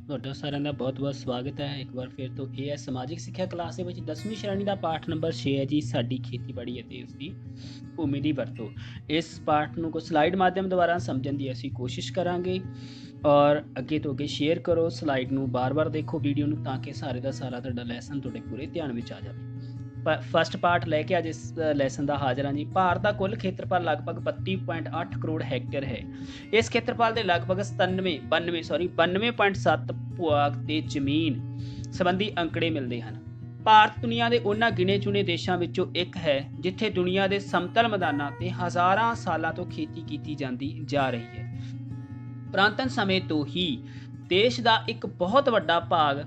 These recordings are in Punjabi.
ਤੁਹਾਡਾ ਸਾਰਿਆਂ ਦਾ ਬਹੁਤ-ਬਹੁਤ ਸਵਾਗਤ ਹੈ ਇੱਕ ਵਾਰ ਫਿਰ ਤੋਂ। ਇਹ ਹੈ ਸਮਾਜਿਕ ਸਿੱਖਿਆ ਕਲਾਸ ਦੇ ਵਿੱਚ 10ਵੀਂ ਸ਼੍ਰੇਣੀ ਦਾ ਪਾਠ ਨੰਬਰ 6 ਹੈ ਜੀ, ਸਾਡੀ ਖੇਤੀਬਾੜੀ ਅਤੇ ਉਸਦੀ ਭੂਮੀ ਦੀ ਵਰਤੋਂ। ਇਸ ਪਾਠ ਨੂੰ ਕੋਈ ਸਲਾਈਡ ਮਾਧਿਅਮ ਦੁਆਰਾ ਸਮਝਣ ਦੀ ਅਸੀਂ ਕੋਸ਼ਿਸ਼ ਕਰਾਂਗੇ ਔਰ ਅੱਗੇ ਤੋਂ ਅੱਗੇ ਸ਼ੇਅਰ ਕਰੋ, ਸਲਾਈਡ ਨੂੰ ਬਾਰ-ਬਾਰ ਦੇਖੋ ਵੀਡੀਓ ਨੂੰ, ਤਾਂ ਕਿ ਸਾਰੇ ਦਾ ਸਾਰਾ ਤੁਹਾਡਾ ਲੈਸਨ ਤੁਹਾਡੇ ਪੂਰੇ ਧਿਆਨ ਵਿੱਚ ਆ ਜਾਵੇ। ਫਸਟ ਪਾਰਟ ਲੈ ਕੇ ਅੱਜ ਇਸ ਲੈਸਨ ਦਾ ਹਾਜ਼ਰ ਹਾਂ ਜੀ। ਭਾਰਤ ਦਾ ਕੁੱਲ ਖੇਤਰਫਲ ਲਗਭਗ 32.8 ਕਰੋੜ ਹੈਕਟੇਅਰ ਹੈ। ਇਸ ਖੇਤਰਫਲ ਦੇ ਲਗਭਗ 92.7 ਭੂ-ਭਾਗ ਤੇ ਜ਼ਮੀਨ ਸੰਬੰਧੀ ਅੰਕੜੇ ਮਿਲਦੇ ਹਨ। ਭਾਰਤ ਦੁਨੀਆ ਦੇ ਉਹਨਾਂ ਗਿਣੇ ਚੁਣੇ ਦੇਸ਼ਾਂ ਵਿੱਚੋਂ ਇੱਕ ਹੈ ਜਿੱਥੇ ਦੁਨੀਆ ਦੇ ਸਮਤਲ ਮੈਦਾਨਾਂ ਤੇ ਹਜ਼ਾਰਾਂ ਸਾਲਾਂ ਤੋਂ ਖੇਤੀ ਕੀਤੀ ਜਾਂਦੀ ਜਾ ਰਹੀ ਹੈ। ਪੁਰਾਤਨ ਸਮੇਂ ਤੋਂ ਹੀ ਦੇਸ਼ ਦਾ ਇੱਕ ਬਹੁਤ ਵੱਡਾ ਭਾਗ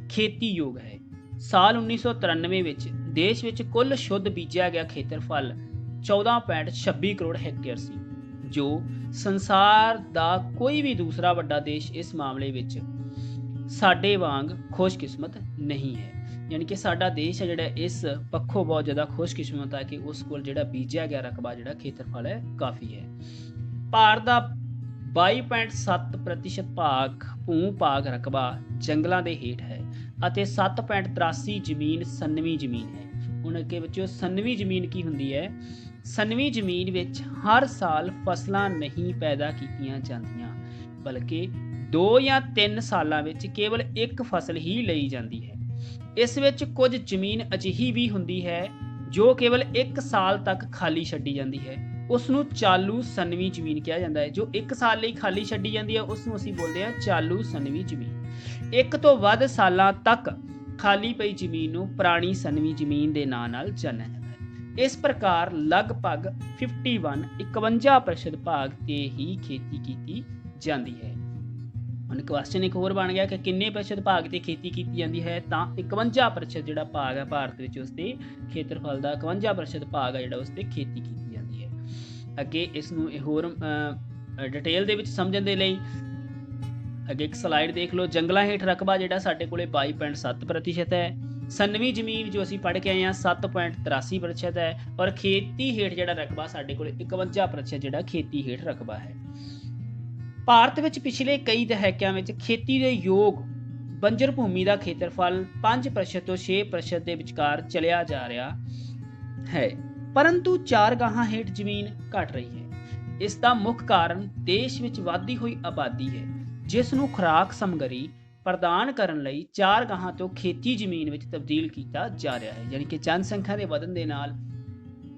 ਖੇਤੀਯੋਗ ਹੈ। ਸਾਲ 1993 ਵਿੱਚ ਦੇਸ਼ ਵਿੱਚ ਕੁੱਲ ਸ਼ੁੱਧ ਬੀਜਿਆ ਗਿਆ ਖੇਤਰਫਲ 14.26 ਕਰੋੜ ਹੈਕਟੇਅਰ ਸੀ, ਜੋ ਸੰਸਾਰ ਦਾ ਕੋਈ ਵੀ ਦੂਸਰਾ ਵੱਡਾ ਦੇਸ਼ ਇਸ ਮਾਮਲੇ ਵਿੱਚ ਸਾਡੇ ਵਾਂਗ ਖੁਸ਼ਕਿਸਮਤ ਨਹੀਂ ਹੈ। ਯਾਨੀ ਕਿ ਸਾਡਾ ਦੇਸ਼ ਹੈ ਜਿਹੜਾ ਇਸ ਪੱਖੋਂ ਬਹੁਤ ਜ਼ਿਆਦਾ ਖੁਸ਼ਕਿਸਮਤ ਹੈ ਕਿ ਉਸ ਕੋਲ ਜਿਹੜਾ ਬੀਜਿਆ ਗਿਆ ਰਕਬਾ ਜਿਹੜਾ ਖੇਤਰਫਲ ਹੈ ਕਾਫੀ ਹੈ। ਭਾਰਤ ਦਾ 22.7% ਭੂ-ਭਾਗ ਰਕਬਾ ਜੰਗਲਾਂ ਦੇ ਹੇਠ ਹੈ ਅਤੇ 7.83 ਜ਼ਮੀਨ ਸੰਨਵੀਂ ਜ਼ਮੀਨ ਹੈ। ਹੁਣ ਅੱਗੇ ਬੱਚਿਓ, ਸੰਨਵੀਂ ਜ਼ਮੀਨ ਕੀ ਹੁੰਦੀ ਹੈ? ਸੰਨਵੀਂ ਜ਼ਮੀਨ ਵਿੱਚ ਹਰ ਸਾਲ ਫਸਲਾਂ ਨਹੀਂ ਪੈਦਾ ਕੀਤੀਆਂ ਜਾਂਦੀਆਂ, ਬਲਕਿ 2 ਜਾਂ 3 ਸਾਲਾਂ ਵਿੱਚ ਕੇਵਲ ਇੱਕ ਫਸਲ ਹੀ ਲਈ ਜਾਂਦੀ ਹੈ। ਇਸ ਵਿੱਚ ਕੁਝ ਜ਼ਮੀਨ ਅਜਿਹੀ ਵੀ ਹੁੰਦੀ ਹੈ ਜੋ ਕੇਵਲ 1 ਸਾਲ ਤੱਕ ਖਾਲੀ ਛੱਡੀ ਜਾਂਦੀ ਹੈ। ਉਸ ਨੂੰ ਚਾਲੂ ਸੰਨਵੀਂ ਜ਼ਮੀਨ ਕਿਹਾ ਜਾਂਦਾ ਹੈ। ਜੋ 1 ਸਾਲ ਲਈ ਖਾਲੀ ਛੱਡੀ ਜਾਂਦੀ ਹੈ ਉਸ ਨੂੰ ਅਸੀਂ ਬੋਲਦੇ ਹਾਂ ਚਾਲੂ ਸੰਨਵੀਂ ਜ਼ਮੀਨ। 1 ਤੋਂ ਵੱਧ ਸਾਲਾਂ ਤੱਕ ਖਾਲੀ ਪਈ ਜ਼ਮੀਨ ਨੂੰ ਪੁਰਾਣੀ ਸੰਨਵੀਂ ਜ਼ਮੀਨ ਦੇ ਨਾਂ ਨਾਲ ਜਾਣਿਆ ਜਾਂਦਾ ਹੈ। ਇਸ ਪ੍ਰਕਾਰ ਲਗਭਗ 51% ਭਾਗ ਤੇ ਹੀ ਖੇਤੀ ਕੀਤੀ ਜਾਂਦੀ ਹੈ। ਹੁਣ ਕੁਐਸਚਨ ਇੱਕ ਹੋਰ ਬਣ ਗਿਆ ਕਿ ਕਿੰਨੇ ਪ੍ਰਤੀਸ਼ਤ ਭਾਗ ਤੇ ਖੇਤੀ ਕੀਤੀ ਜਾਂਦੀ ਹੈ? ਤਾਂ 51% ਜਿਹੜਾ ਭਾਗ ਹੈ ਭਾਰਤ ਵਿੱਚ ਉਸਦੇ ਖੇਤਰਫਲ ਦਾ 51% ਭਾਗ ਹੈ ਜਿਹੜਾ ਉਸਤੇ ਖੇਤੀ ਕੀਤੀ ਜਾਂਦੀ ਹੈ। ਅੱਗੇ ਇਸ ਨੂੰ ਹੋਰ ਡਿਟੇਲ ਦੇ ਵਿੱਚ ਸਮਝਣ ਦੇ ਲਈ ਅੱਗੇ ਇੱਕ ਸਲਾਈਡ ਦੇਖ ਲਓ। ਜੰਗਲਾਂ ਹੇਠ ਰਕਬਾ ਜਿਹੜਾ ਸਾਡੇ ਕੋਲੇ 22.7% ਹੈ। ਸੰਨਵੀਂ ਜ਼ਮੀਨ ਜੋ ਅਸੀਂ ਪੜ੍ਹ ਕੇ ਆਏ ਹਾਂ 7.83% ਹੈ। ਔਰ ਖੇਤੀ ਹੇਠ ਜਿਹੜਾ ਰਕਬਾ ਸਾਡੇ ਕੋਲੇ 51% ਜਿਹੜਾ ਖੇਤੀ ਹੇਠ ਰਕਬਾ ਹੈ। ਭਾਰਤ ਵਿੱਚ ਪਿਛਲੇ ਕਈ ਦਹਾਕਿਆਂ ਵਿੱਚ ਖੇਤੀ ਦੇ ਯੋਗ ਬੰਜਰ ਭੂਮੀ ਦਾ ਖੇਤਰਫਲ 5% ਤੋਂ 6% ਦੇ ਵਿਚਕਾਰ ਚਲਿਆ ਜਾ ਰਿਹਾ ਹੈ, ਪਰੰਤੂ ਚਾਰਗਾਹਾਂ ਹੇਠ ਜ਼ਮੀਨ ਘਟ ਰਹੀ ਹੈ। ਇਸ ਦਾ ਮੁੱਖ ਕਾਰਨ ਦੇਸ਼ ਵਿੱਚ ਵਧਦੀ ਹੋਈ ਆਬਾਦੀ ਹੈ, ਜਿਸ ਨੂੰ ਖੁਰਾਕ ਸਮੱਗਰੀ ਪ੍ਰਦਾਨ ਕਰਨ ਲਈ ਚਾਰਗਾਹਾਂ ਤੋਂ ਖੇਤੀ ਜ਼ਮੀਨ ਵਿੱਚ ਤਬਦੀਲ ਕੀਤਾ ਜਾ ਰਿਹਾ ਹੈ। ਯਾਨੀ ਕਿ ਜਨਸੰਖਿਆ ਦੇ ਵਧਣ ਦੇ ਨਾਲ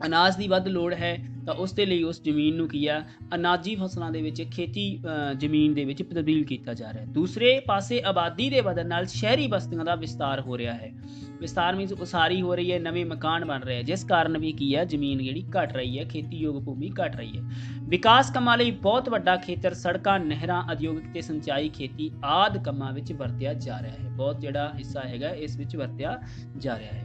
ਅਨਾਜ ਦੀ ਵੱਧ ਲੋੜ ਹੈ, ਤਾਂ ਉਸ ਦੇ ਲਈ ਉਸ ਜ਼ਮੀਨ ਨੂੰ ਕੀ ਆ ਅਨਾਜੀ ਫਸਲਾਂ ਦੇ ਵਿੱਚ ਖੇਤੀ ਜ਼ਮੀਨ ਦੇ ਵਿੱਚ ਤਬਦੀਲ ਕੀਤਾ ਜਾ ਰਿਹਾ ਹੈ। ਦੂਸਰੇ ਪਾਸੇ ਆਬਾਦੀ ਦੇ ਵਧਣ ਨਾਲ ਸ਼ਹਿਰੀ ਬਸਤੀਆਂ ਦਾ ਵਿਸਤਾਰ ਹੋ ਰਿਹਾ ਹੈ। ਵਿਸਤਾਰ ਮੀਨਸ ਉਸਾਰੀ ਹੋ ਰਹੀ ਹੈ, ਨਵੇਂ ਮਕਾਨ ਬਣ ਰਹੇ, ਜਿਸ ਕਾਰਨ ਵੀ ਕੀ ਹੈ ਜ਼ਮੀਨ ਜਿਹੜੀ ਘਟ ਰਹੀ ਹੈ, ਖੇਤੀਯੋਗ ਭੂਮੀ ਘਟ ਰਹੀ ਹੈ। ਵਿਕਾਸ ਕੰਮਾਂ ਲਈ ਬਹੁਤ ਵੱਡਾ ਖੇਤਰ ਸੜਕਾਂ, ਨਹਿਰਾਂ, ਉਦਯੋਗਿਕ ਤੇ ਸਿੰਚਾਈ, ਖੇਤੀ ਆਦਿ ਕੰਮਾਂ ਵਿੱਚ ਵਰਤਿਆ ਜਾ ਰਿਹਾ ਹੈ। ਬਹੁਤ ਜਿਹੜਾ ਹਿੱਸਾ ਹੈਗਾ ਇਸ ਵਿੱਚ ਵਰਤਿਆ ਜਾ ਰਿਹਾ ਹੈ।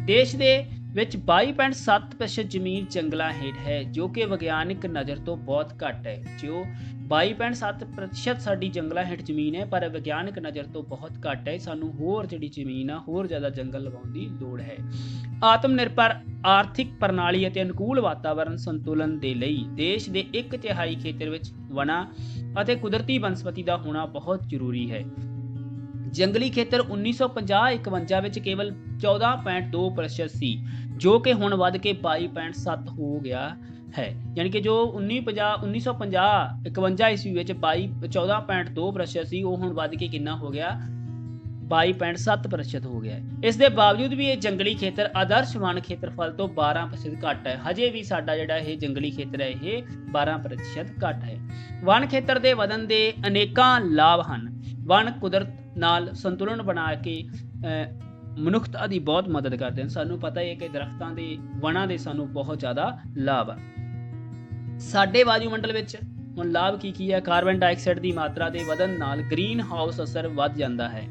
ਦੇਸ਼ ਦੇ ਵਿੱਚ 22.7% ਜ਼ਮੀਨ ਜੰਗਲਾਂ ਹੇਠ ਹੈ, ਜੋ ਕਿ ਵਿਗਿਆਨਿਕ ਨਜ਼ਰ ਤੋਂ ਬਹੁਤ ਘੱਟ ਹੈ। ਜੋ 22.7% ਸਾਡੀ ਜੰਗਲਾਂ ਹੇਠ ਜ਼ਮੀਨ ਹੈ, ਪਰ ਵਿਗਿਆਨਿਕ ਨਜ਼ਰ ਤੋਂ ਬਹੁਤ ਘੱਟ ਹੈ। ਸਾਨੂੰ ਹੋਰ ਜਿਹੜੀ ਜ਼ਮੀਨ ਆ ਹੋਰ ਜ਼ਿਆਦਾ ਜੰਗਲ ਲਗਾਉਣ ਦੀ ਲੋੜ ਹੈ। ਆਤਮ ਨਿਰਭਰ ਆਰਥਿਕ ਪ੍ਰਣਾਲੀ ਅਤੇ ਅਨੁਕੂਲ ਵਾਤਾਵਰਣ ਸੰਤੁਲਨ ਦੇ ਲਈ ਦੇਸ਼ ਦੇ 1/3 ਖੇਤਰ ਵਿੱਚ ਵਣਾਂ ਅਤੇ ਕੁਦਰਤੀ ਬਨਸਪਤੀ ਦਾ ਹੋਣਾ ਬਹੁਤ ਜ਼ਰੂਰੀ ਹੈ। ਜੰਗਲੀ ਖੇਤਰ 1950-51 ਵਿੱਚ ਕੇਵਲ 14.2% ਸੀ, ਜੋ ਕਿ ਹੁਣ ਵੱਧ ਕੇ 22.7 ਹੋ ਗਿਆ ਹੈ। ਯਾਨੀ ਕਿ ਜੋ 1950-51 ਈਸਵੀ ਵਿੱਚ 14.2% ਸੀ, ਉਹ ਹੁਣ ਵੱਧ ਕੇ ਕਿੰਨਾ ਹੋ ਗਿਆ 22.7% ਹੋ ਗਿਆ ਹੈ। ਇਸ ਦੇ ਬਾਵਜੂਦ ਵੀ ਇਹ ਜੰਗਲੀ ਖੇਤਰ ਆਦਰਸ਼ ਵਣ ਖੇਤਰਫਲ ਤੋਂ 12% ਘੱਟ ਹੈ। ਹਜੇ ਵੀ ਸਾਡਾ ਜਿਹੜਾ ਇਹ ਜੰਗਲੀ ਖੇਤਰ ਹੈ ਇਹ 12% ਘੱਟ ਹੈ। ਵਣ ਖੇਤਰ ਦੇ ਵਧਣ ਦੇ ਅਨੇਕਾਂ ਲਾਭ ਹਨ। ਵਣ ਕੁਦਰਤ ਨਾਲ ਸੰਤੁਲਨ ਬਣਾ ਕੇ ਮਨੁੱਖਤਾ ਦੀ ਬਹੁਤ ਮਦਦ ਕਰਦੇ ਹਨ। ਸਾਨੂੰ ਪਤਾ ਹੈ ਕਿ ਦਰਖਤਾਂ ਦੇ ਵਣਾਂ ਦੇ ਸਾਨੂੰ ਬਹੁਤ ਜ਼ਿਆਦਾ ਲਾਭ ਆ। ਸਾਡੇ ਵਾਯੂਮੰਡਲ ਵਿੱਚ ਹੁਣ ਲਾਭ ਕੀ ਹੈ? ਕਾਰਬਨ ਡਾਈਆਕਸਾਈਡ ਦੀ ਮਾਤਰਾ ਦੇ ਵਧਣ ਨਾਲ ਗ੍ਰੀਨ ਹਾਊਸ ਅਸਰ ਵੱਧ ਜਾਂਦਾ ਹੈ,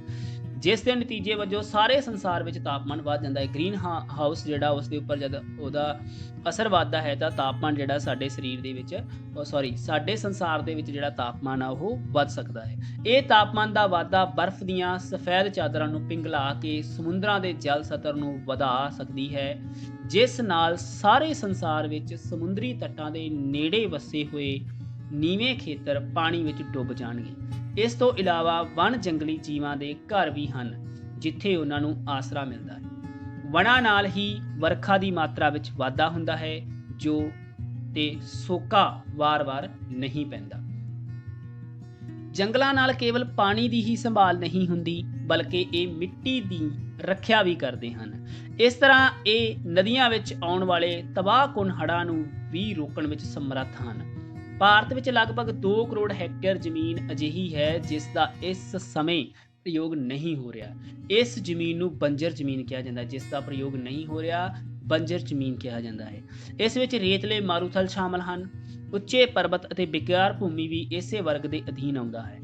ਜਿਸ ਦੇ ਨਤੀਜੇ ਵਜੋਂ ਸਾਰੇ ਸੰਸਾਰ ਵਿੱਚ ਤਾਪਮਾਨ ਵੱਧ ਜਾਂਦਾ ਹੈ। ਗ੍ਰੀਨ ਹਾਊਸ ਜਿਹੜਾ ਉਸ ਦੇ ਉੱਪਰ ਜਦ ਉਹਦਾ ਅਸਰ ਵੱਧਦਾ ਹੈ ਤਾਂ ਤਾਪਮਾਨ ਜਿਹੜਾ ਸਾਡੇ ਸਰੀਰ ਦੇ ਵਿੱਚ ਸਾਡੇ ਸੰਸਾਰ ਦੇ ਵਿੱਚ ਜਿਹੜਾ ਤਾਪਮਾਨ ਆ ਉਹ ਵੱਧ ਸਕਦਾ ਹੈ। ਇਹ ਤਾਪਮਾਨ ਦਾ ਵਾਧਾ ਬਰਫ਼ ਦੀਆਂ ਸਫੈਦ ਚਾਦਰਾਂ ਨੂੰ ਪਿਘਲਾ ਕੇ ਸਮੁੰਦਰਾਂ ਦੇ ਜਲ ਸਤਰ ਨੂੰ ਵਧਾ ਸਕਦੀ ਹੈ, ਜਿਸ ਨਾਲ ਸਾਰੇ ਸੰਸਾਰ ਵਿੱਚ ਸਮੁੰਦਰੀ ਤੱਟਾਂ ਦੇ ਨੇੜੇ ਵਸੇ ਹੋਏ ਨੀਵੇਂ ਖੇਤਰ ਪਾਣੀ ਵਿੱਚ ਡੁੱਬ ਜਾਣਗੇ। ਇਸ ਤੋਂ ਇਲਾਵਾ ਵਣ ਜੰਗਲੀ ਜੀਵਾਂ ਦੇ ਘਰ ਵੀ ਹਨ ਜਿੱਥੇ ਉਹਨਾਂ ਨੂੰ ਆਸਰਾ ਮਿਲਦਾ ਹੈ। ਵਣਾਂ ਨਾਲ ਹੀ ਵਰਖਾ ਦੀ ਮਾਤਰਾ ਵਿੱਚ ਵਾਧਾ ਹੁੰਦਾ ਹੈ ਜੋ ਤੇ ਸੋਕਾ ਵਾਰ-ਵਾਰ ਨਹੀਂ ਪੈਂਦਾ। ਜੰਗਲਾਂ ਨਾਲ ਕੇਵਲ ਪਾਣੀ ਦੀ ਹੀ ਸੰਭਾਲ ਨਹੀਂ ਹੁੰਦੀ ਬਲਕਿ ਇਹ ਮਿੱਟੀ ਦੀ ਰੱਖਿਆ ਵੀ ਕਰਦੇ ਹਨ। ਇਸ ਤਰ੍ਹਾਂ ਇਹ ਨਦੀਆਂ ਵਿੱਚ ਆਉਣ ਵਾਲੇ ਤਬਾਹਕੁਨ ਹੜ੍ਹਾਂ ਨੂੰ ਵੀ ਰੋਕਣ ਵਿੱਚ ਸਮਰੱਥ ਹਨ। ਭਾਰਤ ਵਿੱਚ ਲਗਭਗ 2 ਕਰੋੜ ਹੈਕਟੇਅਰ ਜ਼ਮੀਨ ਅਜਿਹੀ ਹੈ ਜਿਸ ਦਾ ਇਸ ਸਮੇਂ ਪ੍ਰਯੋਗ ਨਹੀਂ ਹੋ ਰਿਹਾ। ਇਸ ਜ਼ਮੀਨ ਨੂੰ ਬੰਜਰ ਜ਼ਮੀਨ ਕਿਹਾ ਜਾਂਦਾ ਹੈ। ਜਿਸ ਦਾ ਪ੍ਰਯੋਗ ਨਹੀਂ ਹੋ ਰਿਹਾ ਬੰਜਰ ਜ਼ਮੀਨ ਕਿਹਾ ਜਾਂਦਾ ਹੈ। ਇਸ ਵਿੱਚ ਰੇਤਲੇ ਮਾਰੂਥਲ ਸ਼ਾਮਲ ਹਨ। ਉੱਚੇ ਪਰਬਤ ਅਤੇ ਬਿਕਾਰ ਭੂਮੀ ਵੀ ਇਸੇ ਵਰਗ ਦੇ ਅਧੀਨ ਆਉਂਦਾ ਹੈ।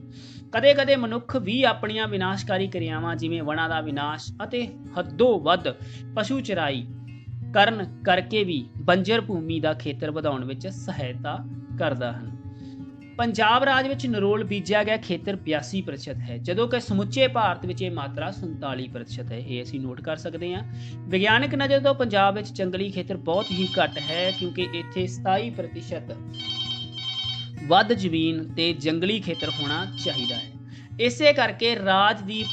ਕਦੇ-ਕਦੇ ਮਨੁੱਖ ਵੀ ਆਪਣੀਆਂ ਵਿਨਾਸ਼ਕਾਰੀ ਕਿਰਿਆਵਾਂ ਜਿਵੇਂ ਵਣਾਂ ਦਾ ਵਿਨਾਸ਼ ਅਤੇ ਹੱਦੋਂ ਵੱਧ ਪਸ਼ੂ ਚਰਾਈ ਕਰਨ ਕਰਕੇ ਵੀ ਬੰਜਰ ਭੂਮੀ ਦਾ ਖੇਤਰ ਵਧਾਉਣ ਵਿੱਚ ਸਹਾਇਤਾ ਕਰਦਾ ਹਨ। ਪੰਜਾਬ ਰਾਜ ਵਿੱਚ ਨਰੋਲ ਬੀਜਿਆ ਗਿਆ ਖੇਤਰ 82% ਹੈ ਜਦੋਂ ਕਿ ਸਮੁੱਚੇ ਭਾਰਤ ਵਿੱਚ ਇਹ ਮਾਤਰਾ 47% ਹੈ। ਇਹ ਅਸੀਂ ਨੋਟ ਕਰ ਸਕਦੇ ਹਾਂ। ਵਿਗਿਆਨਕ ਨਜ਼ਰ ਤੋਂ ਪੰਜਾਬ ਵਿੱਚ ਜੰਗਲੀ ਖੇਤਰ ਬਹੁਤ ਹੀ ਘੱਟ ਹੈ ਕਿਉਂਕਿ ਇੱਥੇ 27% ਵੱਧ ਜ਼ਮੀਨ ਤੇ ਜੰਗਲੀ ਖੇਤਰ ਹੋਣਾ ਚਾਹੀਦਾ ਹੈ। ਇਸੇ ਕਰਕੇ ਰਾਜ ਦੀ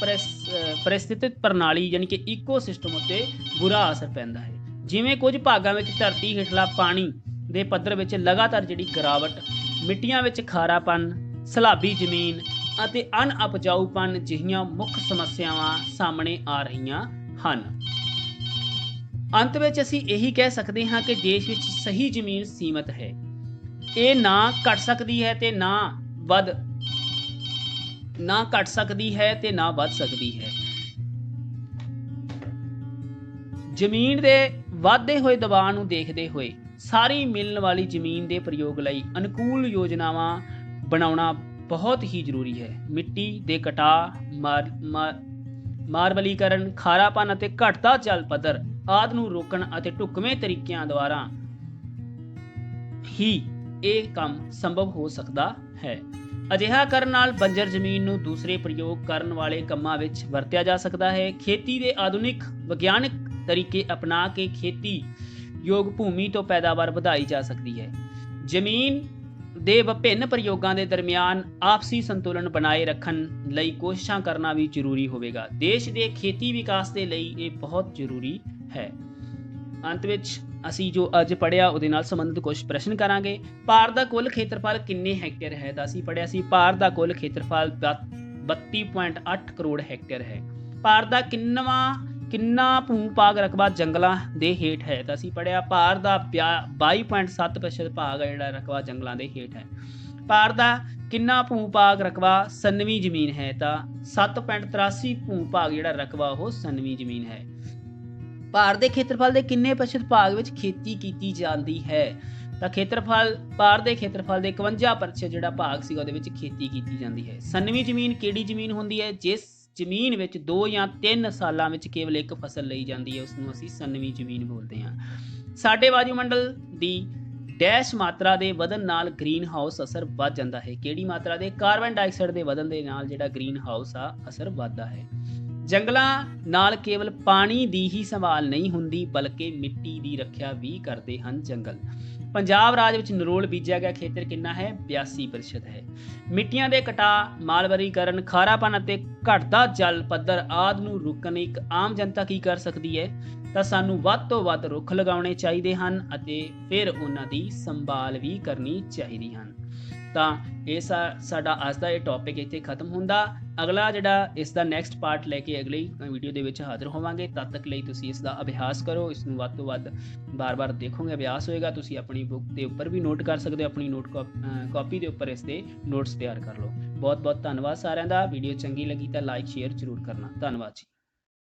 ਪਰਿਸਥਿਤਿਕ ਪ੍ਰਣਾਲੀ ਯਾਨੀ ਕਿ ਈਕੋਸਿਸਟਮ ਉੱਤੇ ਬੁਰਾ ਅਸਰ ਪੈਂਦਾ ਹੈ। ਜਿਵੇਂ ਕੁਝ ਭਾਗਾਂ ਵਿੱਚ ਧਰਤੀ ਹੇਠਲਾ ਪਾਣੀ ਦੇ ਪੱਧਰ ਵਿੱਚ ਲਗਾਤਾਰ ਜਿਹੜੀ ਗਿਰਾਵਟ, ਮਿੱਟੀਆਂ ਵਿੱਚ ਖਾਰਾਪਨ, ਸਲਾਬੀ ਜ਼ਮੀਨ ਅਤੇ ਅਣਉਪਜਾਊਪਨ ਜਿਹੀਆਂ ਮੁੱਖ ਸਮੱਸਿਆਵਾਂ ਸਾਹਮਣੇ ਆ ਰਹੀਆਂ ਹਨ। ਅੰਤ ਵਿੱਚ ਅਸੀਂ ਇਹੀ ਕਹਿ ਸਕਦੇ ਹਾਂ ਕਿ ਦੇਸ਼ ਵਿੱਚ ਸਹੀ ਜ਼ਮੀਨ ਸੀਮਤ ਹੈ। ਇਹ ਨਾ ਘਟ ਸਕਦੀ ਹੈ ਤੇ ਨਾ ਵੱਧ ਸਕਦੀ ਹੈ। ਜ਼ਮੀਨ ਦੇ ਵਧਦੇ ਹੋਏ ਦਬਾਅ ਨੂੰ ਦੇਖਦੇ ਹੋਏ ਸਾਰੀ ਮਿਲਣ ਵਾਲੀ ਜ਼ਮੀਨ ਦੇ ਪ੍ਰਯੋਗ ਲਈ ਅਨੁਕੂਲ ਯੋਜਨਾਵਾਂ ਬਣਾਉਣਾ ਬਹੁਤ ਹੀ ਜ਼ਰੂਰੀ ਹੈ। ਮਿੱਟੀ ਦੇ ਕਟਾਅ, ਮਾਰਬਲੀਕਰਨ, ਖਾਰਾਪਨ ਅਤੇ ਘਟਦਾ ਜਲ ਪੱਧਰ ਆਦਿ ਨੂੰ ਰੋਕਣ ਅਤੇ ਢੁਕਵੇਂ ਤਰੀਕਿਆਂ ਦੁਆਰਾ ਹੀ ਇਹ ਕੰਮ ਸੰਭਵ ਹੋ ਸਕਦਾ ਹੈ। ਅਜਿਹਾ ਕਰਨ ਨਾਲ ਬੰਜਰ ਜ਼ਮੀਨ ਨੂੰ ਦੂਸਰੇ ਪ੍ਰਯੋਗ ਕਰਨ ਵਾਲੇ ਕੰਮਾਂ ਵਿੱਚ ਵਰਤਿਆ ਜਾ ਸਕਦਾ ਹੈ। ਖੇਤੀ ਦੇ ਆਧੁਨਿਕ ਵਿਗਿਆਨਕ ਤਰੀਕੇ ਅਪਣਾ ਕੇ ਖੇਤੀ ਯੋਗ ਭੂਮੀ ਤੋਂ ਪੈਦਾਵਾਰ ਵਧਾਈ ਜਾ ਸਕਦੀ ਹੈ। ਜ਼ਮੀਨ ਦੇ ਵਿਭਿੰਨ ਪ੍ਰਯੋਗਾਂ ਦੇ ਦਰਮਿਆਨ ਆਪਸੀ ਸੰਤੁਲਨ ਬਣਾਏ ਰੱਖਣ ਲਈ ਕੋਸ਼ਿਸ਼ਾਂ ਕਰਨਾ ਵੀ ਜ਼ਰੂਰੀ ਹੋਵੇਗਾ। ਦੇਸ਼ ਦੇ ਖੇਤੀ ਵਿਕਾਸ ਦੇ ਲਈ ਇਹ ਬਹੁਤ ਜ਼ਰੂਰੀ ਹੈ। ਅੰਤ ਵਿੱਚ ਅਸੀਂ ਜੋ ਅੱਜ ਪੜ੍ਹਿਆ ਉਹਦੇ ਨਾਲ ਸੰਬੰਧਿਤ ਕੁਝ ਪ੍ਰਸ਼ਨ ਕਰਾਂਗੇ। ਭਾਰਤ ਦਾ ਕੁੱਲ ਖੇਤਰਫਲ ਕਿੰਨੇ ਹੈਕਟੇਅਰ ਹੈ? ਤਾਂ ਅਸੀਂ ਪੜ੍ਹਿਆ ਸੀ ਭਾਰਤ ਦਾ ਕੁੱਲ ਖੇਤਰਫਲ 32.8 ਕਰੋੜ ਹੈਕਟੇਅਰ ਹੈ। ਭਾਰਤ ਦਾ ਕਿੰਨਾ ਭੂ-ਭਾਗ ਰਕਬਾ ਜੰਗਲਾਂ ਦੇ ਹੇਠ ਹੈ? ਤਾਂ ਅਸੀਂ ਪੜ੍ਹਿਆ ਭਾਰਤ ਦਾ 22.7% ਭਾਗ ਹੈ ਜਿਹੜਾ ਰਕਬਾ ਜੰਗਲਾਂ ਦੇ ਹੇਠ ਹੈ। ਭਾਰਤ ਦਾ ਕਿੰਨਾ ਭੂ-ਭਾਗ ਰਕਬਾ ਸੰਨਵੀਂ ਜ਼ਮੀਨ ਹੈ? ਤਾਂ 7.83 ਭੂ-ਭਾਗ ਜਿਹੜਾ ਰਕਬਾ ਉਹ ਸੰਨਵੀਂ ਜ਼ਮੀਨ ਹੈ। ਭਾਰਤ ਦੇ ਖੇਤਰਫਲ ਦੇ ਕਿੰਨੇ ਪ੍ਰਤੀਸ਼ਤ ਭਾਗ ਵਿੱਚ ਖੇਤੀ ਕੀਤੀ ਜਾਂਦੀ ਹੈ? ਤਾਂ ਭਾਰਤ ਦੇ ਖੇਤਰਫਲ ਦੇ 51% ਜਿਹੜਾ ਭਾਗ ਸੀਗਾ ਉਹਦੇ ਵਿੱਚ ਖੇਤੀ ਕੀਤੀ ਜਾਂਦੀ ਹੈ। ਸੰਨਵੀਂ ਜ਼ਮੀਨ ਕਿਹੜੀ ਜ਼ਮੀਨ ਹੁੰਦੀ ਹੈ? ਜਿਸ ਜ਼ਮੀਨ ਵਿੱਚ 2 ਜਾਂ 3 ਸਾਲਾਂ ਵਿੱਚ ਕੇਵਲ ਇੱਕ ਫਸਲ ਲਈ ਜਾਂਦੀ ਹੈ ਉਸ ਨੂੰ ਅਸੀਂ ਸੰਨਵੀਂ ਜ਼ਮੀਨ ਬੋਲਦੇ ਹਾਂ। ਸਾਡੇ ਵਾਯੂਮੰਡਲ ਦੀ ਡੈਸ਼ ਮਾਤਰਾ ਦੇ ਵਧਣ ਨਾਲ ਗ੍ਰੀਨ ਹਾਊਸ ਅਸਰ ਵੱਧ ਜਾਂਦਾ ਹੈ। ਕਿਹੜੀ ਮਾਤਰਾ ਦੇ? ਕਾਰਬਨ ਡਾਈਆਕਸਾਈਡ ਦੇ ਵਧਣ ਦੇ ਨਾਲ ਜਿਹੜਾ ਗ੍ਰੀਨ ਹਾਊਸ ਆ ਅਸਰ ਵੱਧਦਾ ਹੈ। ਜੰਗਲਾਂ ਨਾਲ ਕੇਵਲ ਪਾਣੀ ਦੀ ਹੀ ਸੰਭਾਲ ਨਹੀਂ ਹੁੰਦੀ ਬਲਕਿ ਮਿੱਟੀ ਦੀ ਰੱਖਿਆ ਵੀ ਕਰਦੇ ਹਨ ਜੰਗਲ। ਪੰਜਾਬ ਰਾਜ ਵਿੱਚ ਨਰੋਲ ਬੀਜਿਆ ਗਿਆ ਖੇਤਰ ਕਿੰਨਾ ਹੈ? 82% ਹੈ। ਮਿੱਟੀਆਂ ਦੇ ਕਟਾਅ, ਮਾਲਵਰੀਕਰਨ, ਖਾਰਾਪਨ ਅਤੇ ਘਟਦਾ ਜਲ ਪੱਧਰ ਆਦਿ ਨੂੰ ਰੋਕਣ ਇੱਕ ਆਮ ਜਨਤਾ ਕੀ ਕਰ ਸਕਦੀ ਹੈ? ਤਾਂ ਸਾਨੂੰ ਵੱਧ ਤੋਂ ਵੱਧ ਰੁੱਖ ਲਗਾਉਣੇ ਚਾਹੀਦੇ ਹਨ ਅਤੇ ਫਿਰ ਉਹਨਾਂ ਦੀ ਸੰਭਾਲ ਵੀ ਕਰਨੀ ਚਾਹੀਦੀ ਹਨ। ਤਾਂ ਇਹ ਸਾਡਾ ਅੱਜ ਦਾ ਇਹ ਟੌਪਿਕ ਇੱਥੇ ਖਤਮ ਹੁੰਦਾ। ਅਗਲਾ ਜਿਹੜਾ ਇਸ ਦਾ ਨੈਕਸਟ ਪਾਰਟ ਲੈ ਕੇ ਅਗਲੀ ਵੀਡੀਓ ਦੇ ਵਿੱਚ ਹਾਜ਼ਰ ਹੋਵਾਂਗੇ। ਤਦ ਤੱਕ ਲਈ ਤੁਸੀਂ ਇਸ ਦਾ ਅਭਿਆਸ ਕਰੋ, ਇਸ ਨੂੰ ਵੱਧ ਤੋਂ ਵੱਧ ਬਾਰ-ਬਾਰ ਦੇਖੋਗੇ, ਅਭਿਆਸ ਹੋਏਗਾ। ਤੁਸੀਂ ਆਪਣੀ ਬੁੱਕ ਦੇ ਉੱਪਰ ਵੀ ਨੋਟ ਕਰ ਸਕਦੇ ਹੋ, ਆਪਣੀ ਨੋਟ ਕਾਪੀ ਦੇ ਉੱਪਰ ਇਸ ਦੇ ਨੋਟਸ ਤਿਆਰ ਕਰ ਲਓ। ਬਹੁਤ ਬਹੁਤ ਧੰਨਵਾਦ ਸਾਰਿਆਂ ਦਾ। ਵੀਡੀਓ ਚੰਗੀ ਲੱਗੀ ਤਾਂ ਲਾਈਕ ਸ਼ੇਅਰ ਜ਼ਰੂਰ ਕਰਨਾ। ਧੰਨਵਾਦ ਜੀ।